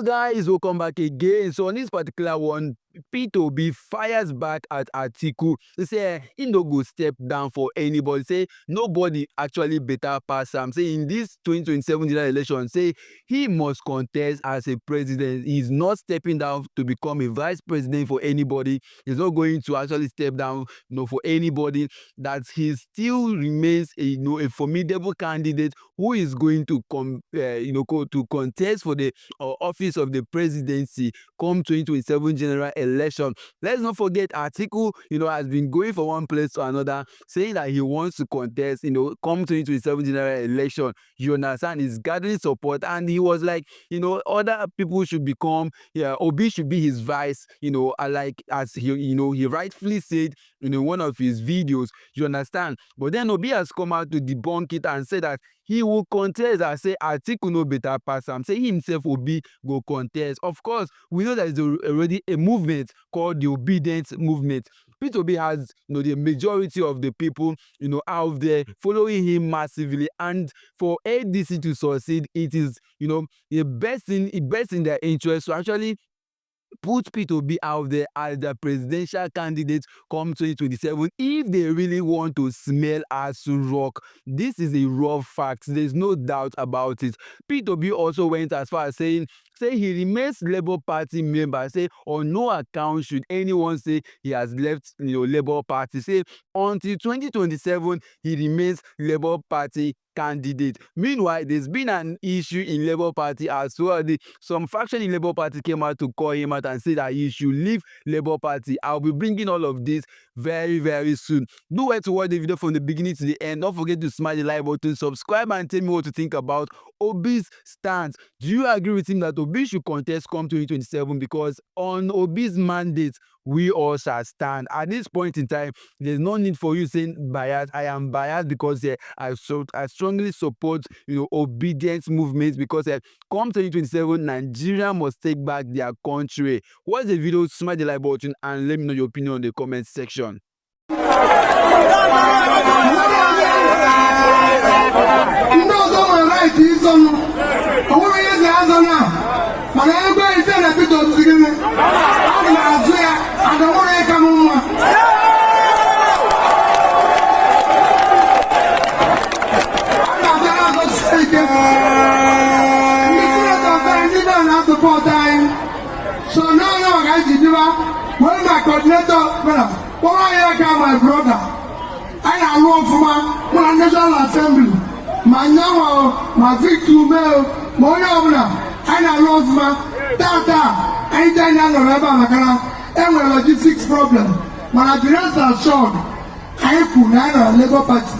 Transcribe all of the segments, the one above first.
guys, welcome back again. So on this particular one, P2B fires back at Atiku. They say he no go step down for anybody. Say nobody actually better pass him. Say in this 2027 general election, say he must contest as a president. He's not stepping down to become a vice president for anybody. He's not going to actually step down, for anybody. That he still remains a formidable candidate who is going to to contest for the office of the presidency come 2027 general election. Let's not forget Atuku, has been going from one place to another, saying that he wants to contest, come 2027 general election. You understand? He's gathering support, and he was like, other people should become, Obi should be his vice, like as he rightfully said in one of his videos. You understand? But then Obi has come out to debunk it and say that he will contest. I say Atiku no better pass him. Say he himself will go contest. Of course, we know there is already a movement called the obedience movement. P2B has the majority of the people out there following him massively, and for ADC to succeed, it is the best in their interest to actually put P2B out there as the presidential candidate come 2027 if they really want to smell as rock. This is a raw fact. There's no doubt about it. P2B also went as far as saying he remains Labour Party member. Say on no account should anyone say he has left Labour Party. Say until 2027 he remains Labour Party candidate. Meanwhile, there's been an issue in Labour Party as well. Some faction in Labour Party came out to call him out and say that he should leave Labour Party. I'll be bringing all of this very, very soon. Do well to watch the video from the beginning to the end. Don't forget to smash the like button, subscribe, and tell me what to think about Obi's stance. Do you agree with him that Obi should contest come 2027? Because on Obi's mandate, we all shall stand. At this point in time, there's no need for you saying biased. I am biased because I strongly support obedience movements, because come 2027, Nigeria must take back their country. Watch the video, smash the like button, and let me know your opinion in the comment section. So now I when my coordinator, my brother, I run for my National Assembly, my now, my victim, my I run for my Tata, I don't and logistics problem. My address are short. I put Labour Party.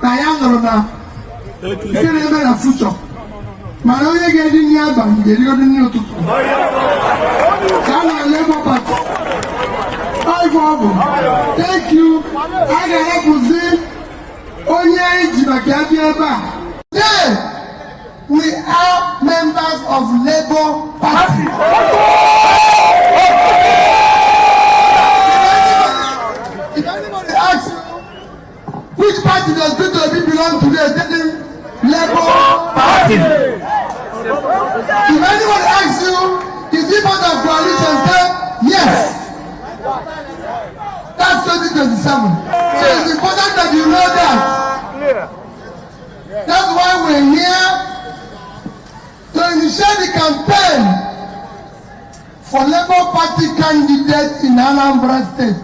I am the future. Maroye getting near bank, they got in your Atuku. Kano Labour Party. Thank you. I can help you see. Onye Jibakiabiaba. Yeah, we are members of Labour Party. If anybody asks which party does P2B belong to, they didn't Labour Party. If anyone asks you, is he part of coalition? Say yes. That's 2027. So it's important that you know that. That's why we're here to initiate the campaign for Labour Party candidates in Anambra State.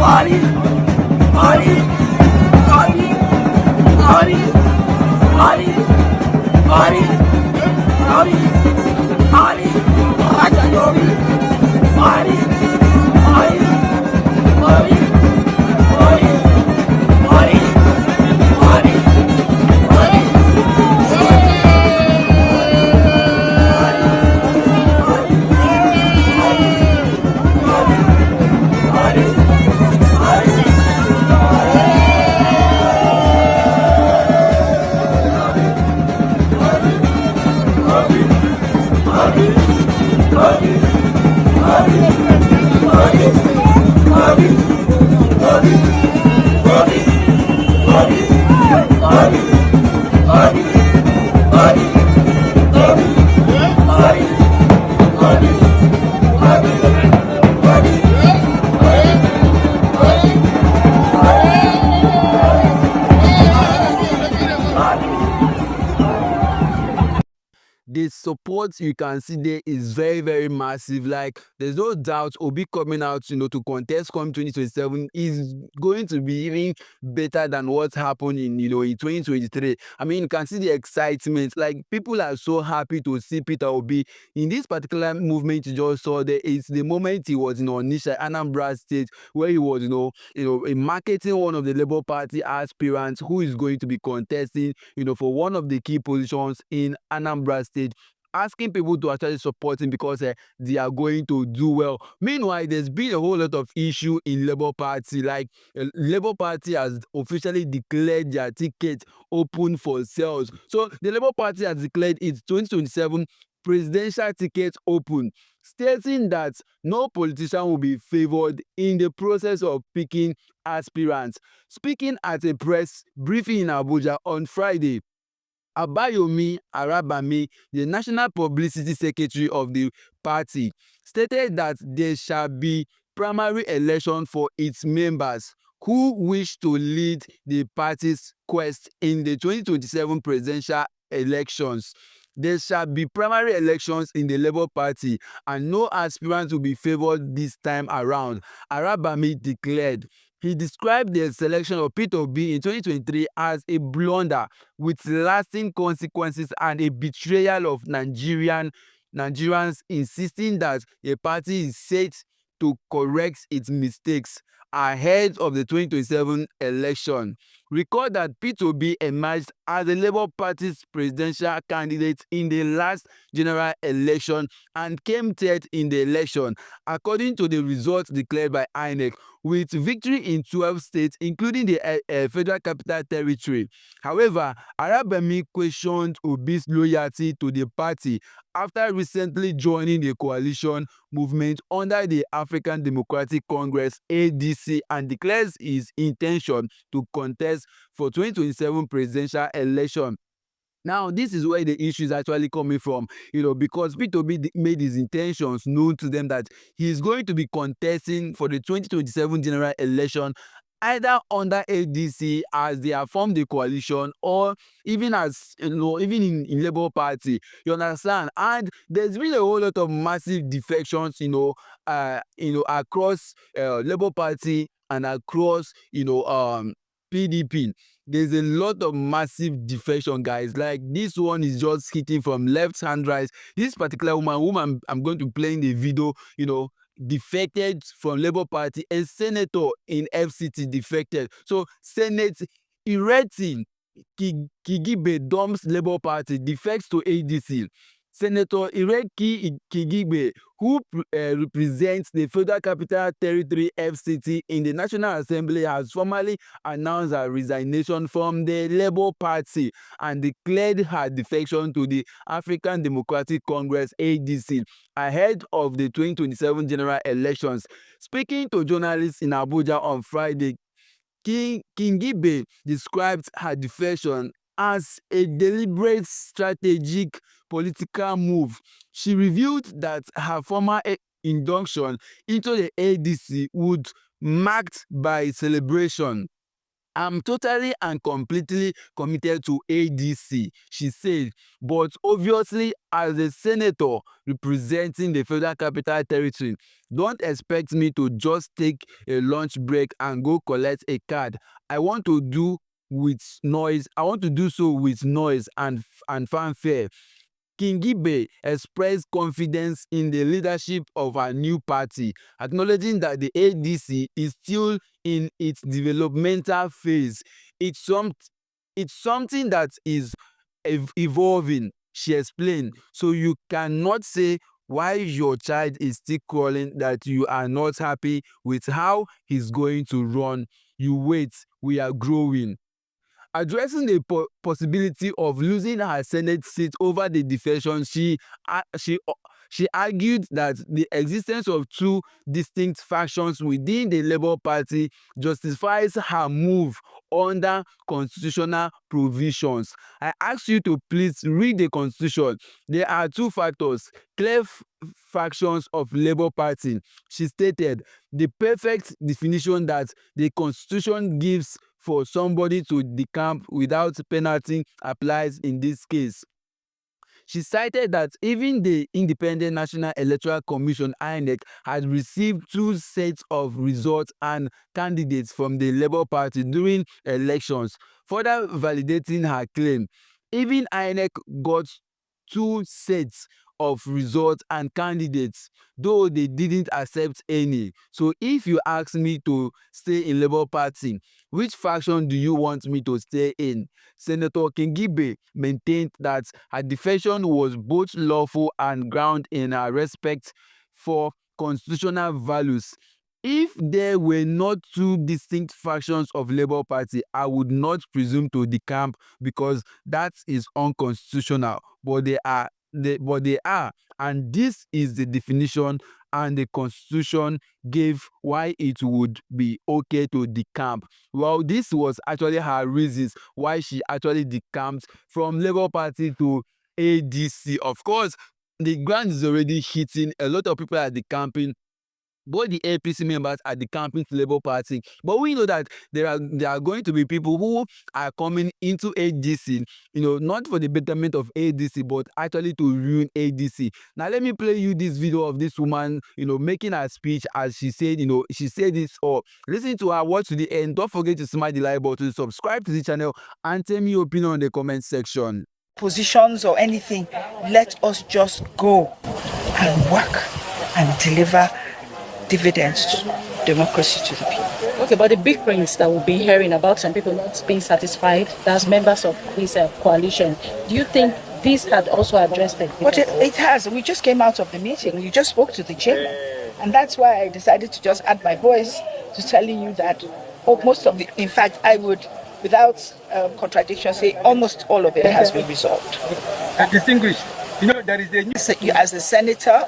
Ari, Ari, Ari, Ari, Ari, Ari, Ari, Ari, Ajayobi, Ari, Ari, Ari, Ari, Ari, Ari, The support you can see there is very, very massive. Like, there's no doubt Obi coming out, to contest come 2027 is going to be even better than what happened in 2023. I mean, you can see the excitement. Like, people are so happy to see Peter Obi in this particular movement you just saw there. It's the moment he was in onitsha, Anambra State, where he was, marketing one of the Labour Party aspirants who is going to be contesting, for one of the key positions in Anambra State, asking people to actually support him because they are going to do well. Meanwhile, there's been a whole lot of issue in Labour Party. Like, Labour Party has officially declared their ticket open for sales. So the Labour Party has declared its 2027 presidential ticket open, stating that no politician will be favored in the process of picking aspirants. Speaking at a press briefing in Abuja on Friday, Abayomi Arabami, the National Publicity Secretary of the party, stated that there shall be primary election for its members who wish to lead the party's quest in the 2027 presidential elections. There shall be primary elections in the Labour Party and no aspirant will be favored this time around, Arabami declared. He described the selection of Peter Obi in 2023 as a blunder with lasting consequences and a betrayal of Nigerians, insisting that a party is set to correct its mistakes ahead of the 2027 election. Recall that Peter Obi emerged as the Labour Party's presidential candidate in the last general election and came third in the election, according to the results declared by INEC, with victory in 12 states, including the Federal Capital Territory. However, Arabami questioned Obi's loyalty to the party after recently joining the coalition movement under the African Democratic Congress (ADC) and declares his intention to contest for 2027 presidential election. Now, this is where the issue is actually coming from, because Peter Obi made his intentions known to them that he is going to be contesting for the 2027 general election either under ADC as they have formed the coalition or even as, even in Labour Party, you understand? And there's been a whole lot of massive defections, across Labour Party and across, PDP. There's a lot of massive defection, guys. Like, this one is just hitting from left hand, right. This particular woman I'm going to play in the video, defected from Labour Party, and senator in FCT defected. So Senate Ireti Kingibe dumps Labour Party, defects to ADC. Senator Ireti Kingibe, who represents the Federal Capital Territory (FCT) in the National Assembly, has formally announced her resignation from the Labour Party and declared her defection to the African Democratic Congress (ADC) ahead of the 2027 general elections. Speaking to journalists in Abuja on Friday, Kingibe described her defection as a deliberate strategic political move. She revealed that her former induction into the ADC would marked by celebration. I'm totally and completely committed to ADC, she said, but obviously as a senator representing the Federal Capital Territory, don't expect me to just take a lunch break and go collect a card. I want to do so with noise and fanfare. Kingibe expressed confidence in the leadership of her new party, acknowledging that the ADC is still in its developmental phase. It's, some, it's something that is evolving, she explained. So you cannot say while your child is still crawling that you are not happy with how he's going to run. You wait, we are growing. Addressing the possibility of losing her Senate seat over the defection, she argued that the existence of two distinct factions within the Labour Party justifies her move under constitutional provisions. I ask you to please read the constitution. There are two factors, clear factions of Labour Party. She stated the perfect definition that the constitution gives for somebody to decamp without penalty applies in this case. She cited that even the Independent National Electoral Commission (INEC) had received two sets of results and candidates from the Labour Party during elections, further validating her claim. Even INEC got two sets of results and candidates, though they didn't accept any. So if you ask me to stay in Labour Party, which faction do you want me to stay in? Senator Kingibe maintained that her defection was both lawful and grounded in her respect for constitutional values. If there were not two distinct factions of Labour Party, I would not presume to decamp because that is unconstitutional. But they are, and this is the definition and the constitution gave why it would be okay to decamp. Well, this was actually her reasons why she actually decamped from Labour Party to ADC. Of course, the ground is already hitting. A lot of people are decamping. Both the APC members are decamping to Labour Party, but we know that there are going to be people who are coming into ADC, not for the betterment of ADC, but actually to ruin ADC. Now, let me play you this video of this woman, making her speech as she said, she said this, or listen to her, watch to the end. Don't forget to smash the like button, subscribe to the channel, and tell me your opinion in the comment section. Positions or anything, let us just go and work and deliver dividends, democracy to the people. Okay, but the big things that we'll be hearing about some people not being satisfied as members of this coalition, do you think this had also addressed it? But it has. We just came out of the meeting. You just spoke to the chairman. And that's why I decided to just add my voice to telling you that most of the, in fact, I would, without contradiction, say almost all of it has been resolved. Distinguished, there is a new... As a senator,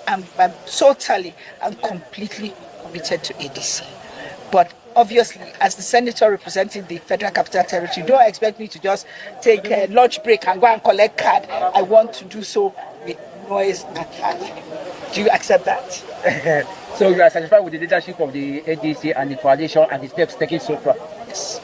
I'm totally and completely committed to ADC. But obviously, as the senator representing the Federal Capital Territory, don't expect me to just take a lunch break and go and collect card. I want to do so with noise and fanfare. Do you accept that? So you are satisfied with the leadership of the ADC and the coalition and the steps taken so far? Yes.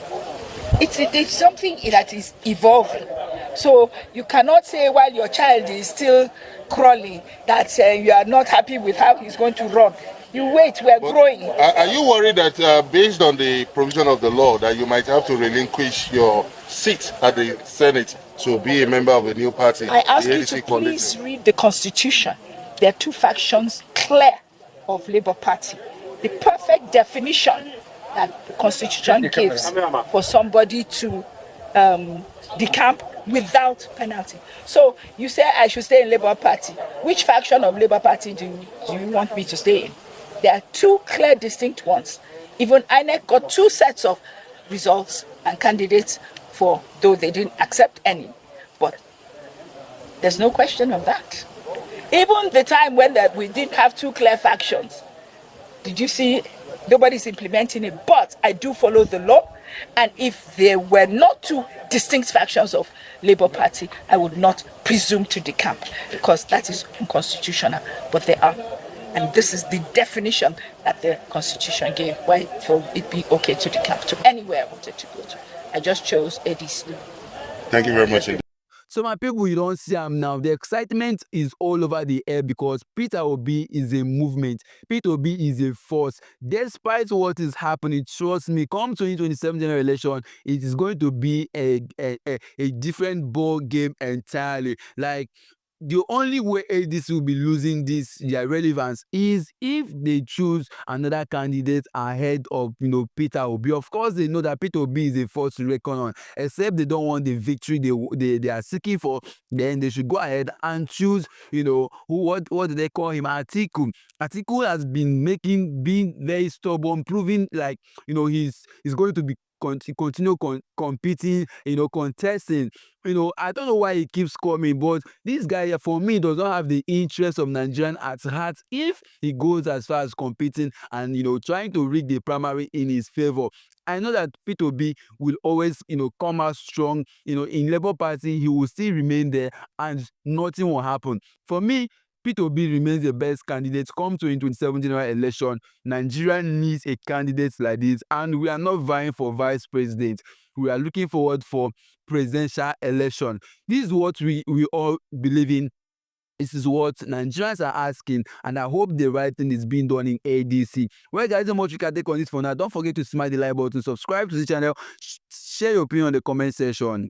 It's something that is evolving. So you cannot say while your child is still crawling that you are not happy with how he's going to run. You wait, we are growing. Are you worried that based on the provision of the law that you might have to relinquish your seat at the Senate to be a member of a new party? I ask you to please read the Constitution. There are two factions clear of Labour Party. The perfect definition that the Constitution gives for somebody to decamp without penalty. So you say I should stay in Labour Party. Which faction of Labour Party do you want me to stay in? There are two clear, distinct ones. Even INEC got two sets of results and candidates for, though they didn't accept any. But there's no question of that. Even the time when we didn't have two clear factions, did you see nobody's implementing it? But I do follow the law. And if there were not two distinct factions of Labour Party, I would not presume to decamp because that is unconstitutional. But there are. And this is the definition that the Constitution gave, why for it be okay to the capital. Anywhere I wanted to go to, I just chose ADC. Thank you very much. So my people, you don't see am now. The excitement is all over the air because Peter Obi is a movement. Peter Obi is a force. Despite what is happening, trust me, come 2027 general election, it is going to be a different ball game entirely. Like, the only way ADC will be losing this their relevance is if they choose another candidate ahead of Peter Obi. Of course, they know that Peter Obi is a force to reckon on. Except they don't want the victory they are seeking for, then they should go ahead and choose what do they call him, Atiku. Atiku has been being very stubborn, proving like he's going to be continue competing, contesting. I don't know why he keeps coming, but this guy, for me, does not have the interest of Nigerian at heart if he goes as far as competing and, trying to rig the primary in his favor. I know that Peter Obi will always, come out strong. In Labour Party, he will still remain there and nothing will happen. For me, Peter Obi remains the best candidate come 2027 general election. Nigeria needs a candidate like this, and we are not vying for vice president. We are looking forward for presidential election. This is what we all believe in. This is what Nigerians are asking, and I hope the right thing is being done in ADC. Well, guys, so much you can take on this for now. Don't forget to smash the like button, subscribe to the channel, share your opinion in the comment section.